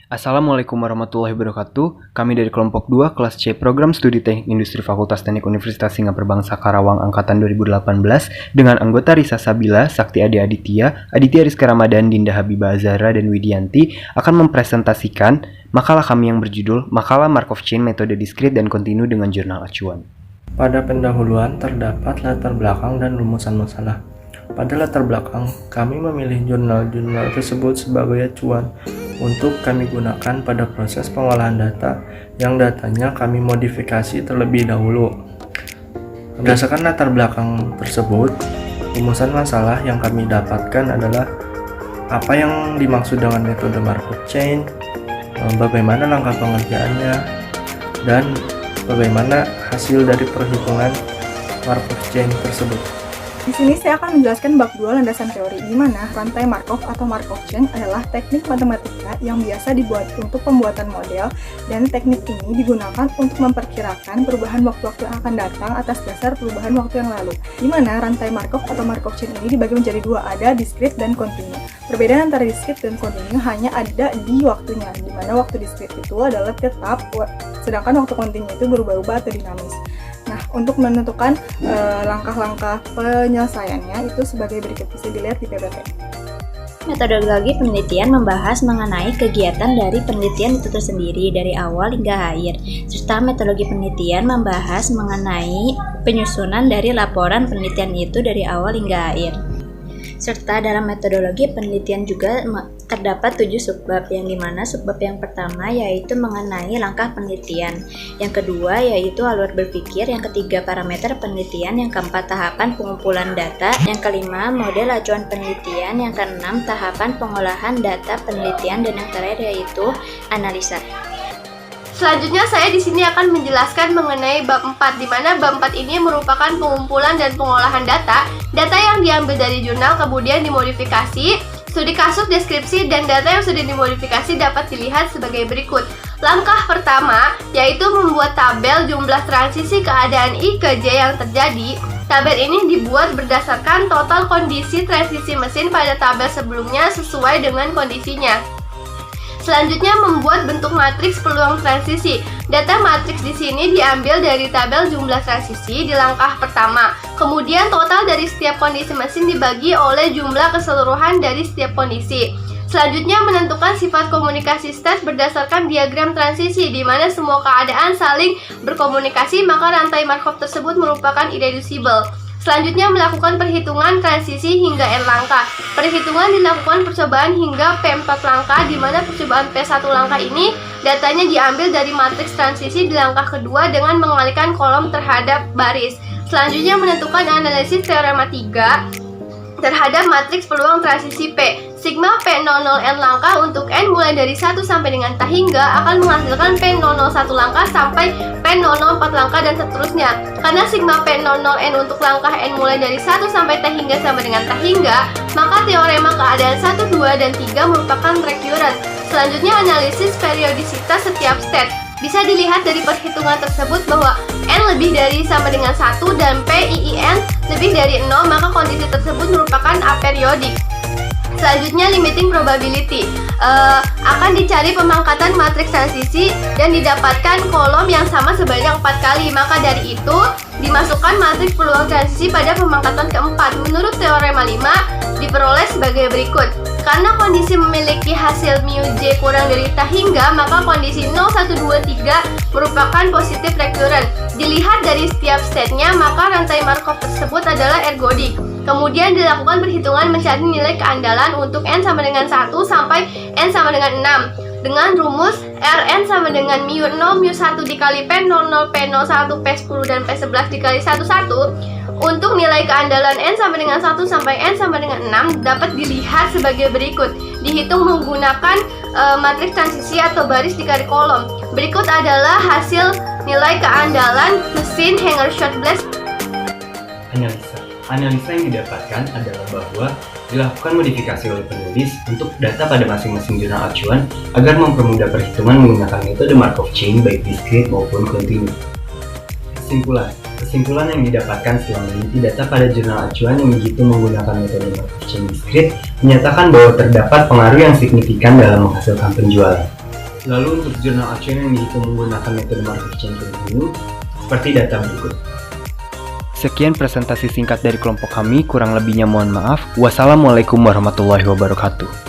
Assalamualaikum warahmatullahi wabarakatuh. Kami dari kelompok 2 kelas C Program Studi Teknik Industri Fakultas Teknik Universitas Singapura Bangsa Karawang angkatan 2018 dengan anggota Risa Sabila, Sakti Ade Aditya, Aditya Rizka Ramadan, Dinda Habibah Azhara, dan Widianti akan mempresentasikan makalah kami yang berjudul Makalah Markov Chain Metode Diskrit dan Kontinu dengan Jurnal Acuan. Pada pendahuluan terdapat latar belakang dan rumusan masalah. Pada latar belakang, kami memilih jurnal-jurnal tersebut sebagai acuan untuk kami gunakan pada proses pengolahan data yang datanya kami modifikasi terlebih dahulu. Berdasarkan latar belakang tersebut, rumusan masalah yang kami dapatkan adalah apa yang dimaksud dengan metode Markov Chain, bagaimana langkah pengerjaannya, dan bagaimana hasil dari perhitungan Markov Chain tersebut. Di sini saya akan menjelaskan bab 2 landasan teori, di mana rantai Markov atau Markov Chain adalah teknik matematika yang biasa dibuat untuk pembuatan model, dan teknik ini digunakan untuk memperkirakan perubahan waktu-waktu yang akan datang atas dasar perubahan waktu yang lalu. Di mana rantai Markov atau Markov Chain ini dibagi menjadi dua, ada diskrit dan kontinu. Perbedaan antara diskrit dan kontinu hanya ada di waktunya, di mana waktu diskrit itu adalah tetap, sedangkan waktu kontinu itu berubah-ubah atau dinamis. Nah, untuk menentukan langkah-langkah penyelesaiannya itu sebagai berikut, bisa dilihat di PPT. Metodologi penelitian membahas mengenai kegiatan dari penelitian itu tersendiri dari awal hingga akhir, serta metodologi penelitian membahas mengenai penyusunan dari laporan penelitian itu dari awal hingga akhir. Serta dalam metodologi penelitian juga terdapat 7 subbab, yang dimana subbab yang pertama yaitu mengenai langkah penelitian, yang kedua yaitu alur berpikir, yang ketiga parameter penelitian, yang keempat tahapan pengumpulan data, yang kelima model acuan penelitian, yang keenam tahapan pengolahan data penelitian, dan yang terakhir yaitu analisa. Selanjutnya saya di sini akan menjelaskan mengenai bab 4, di mana bab 4 ini merupakan pengumpulan dan pengolahan data yang diambil dari jurnal kemudian dimodifikasi, studi kasus, deskripsi, dan data yang sudah dimodifikasi dapat dilihat sebagai berikut. Langkah pertama yaitu membuat tabel jumlah transisi keadaan I ke J yang terjadi. Tabel ini dibuat berdasarkan total kondisi transisi mesin pada tabel sebelumnya sesuai dengan kondisinya. Selanjutnya membuat bentuk matriks peluang transisi. Data matriks di sini diambil dari tabel jumlah transisi di langkah pertama. Kemudian total dari setiap kondisi mesin dibagi oleh jumlah keseluruhan dari setiap kondisi. Selanjutnya menentukan sifat komunikasi state berdasarkan diagram transisi, di mana semua keadaan saling berkomunikasi, maka rantai Markov tersebut merupakan irreducible. Selanjutnya melakukan perhitungan transisi hingga N langkah. Perhitungan dilakukan percobaan hingga P4 langkah, di mana percobaan P1 langkah ini datanya diambil dari matriks transisi di langkah kedua dengan mengalihkan kolom terhadap baris. Selanjutnya menentukan analisis teorema 3 terhadap matriks peluang transisi P. Sigma P00N langkah untuk N mulai dari 1 sampai dengan T hingga akan menghasilkan P001 langkah sampai P004 langkah dan seterusnya. Karena sigma P00N untuk langkah N mulai dari 1 sampai T hingga sampai dengan T hingga, maka teorema keadaan 1, 2, dan 3 merupakan recurrent. Selanjutnya analisis periodisitas setiap state. Bisa dilihat dari perhitungan tersebut bahwa N lebih dari sama dengan 1 dan PIIN lebih dari 0, maka kondisi tersebut merupakan aperiodic. Selanjutnya limiting probability, akan dicari pemangkatan matriks transisi dan didapatkan kolom yang sama sebanyak 4 kali, maka dari itu dimasukkan matriks peluang transisi pada pemangkatan keempat. Menurut teorema 5 diperoleh sebagai berikut. Karena kondisi memiliki hasil mu J kurang dari T hingga, maka kondisi 0, 1, 2, 3 merupakan positif recurrent. Dilihat dari setiap state-nya, maka rantai Markov tersebut adalah ergodic. Kemudian dilakukan perhitungan mencari nilai keandalan untuk N sama dengan 1 sampai N sama dengan 6 dengan rumus Rn sama dengan mu0 mu1 dikali P00 P01 P10 dan P11 dikali 11. Untuk nilai keandalan N sama dengan 1 sampai N sama dengan 6 dapat dilihat sebagai berikut. Dihitung menggunakan matriks transisi atau baris dikali kolom. Berikut adalah hasil nilai keandalan mesin Hanger-Schott Blast. Analisa yang didapatkan adalah bahwa dilakukan modifikasi oleh penulis untuk data pada masing-masing jurnal acuan agar mempermudah perhitungan menggunakan metode Markov Chain baik diskrit maupun kontinu. Kesimpulan yang didapatkan setelah meneliti data pada jurnal acuan yang dihitung menggunakan metode Markov Chain diskrit menyatakan bahwa terdapat pengaruh yang signifikan dalam menghasilkan penjualan. Lalu untuk jurnal acuan yang dihitung menggunakan metode Markov chain ini seperti data berikut. Sekian presentasi singkat dari kelompok kami, kurang lebihnya mohon maaf. Wassalamualaikum warahmatullahi wabarakatuh.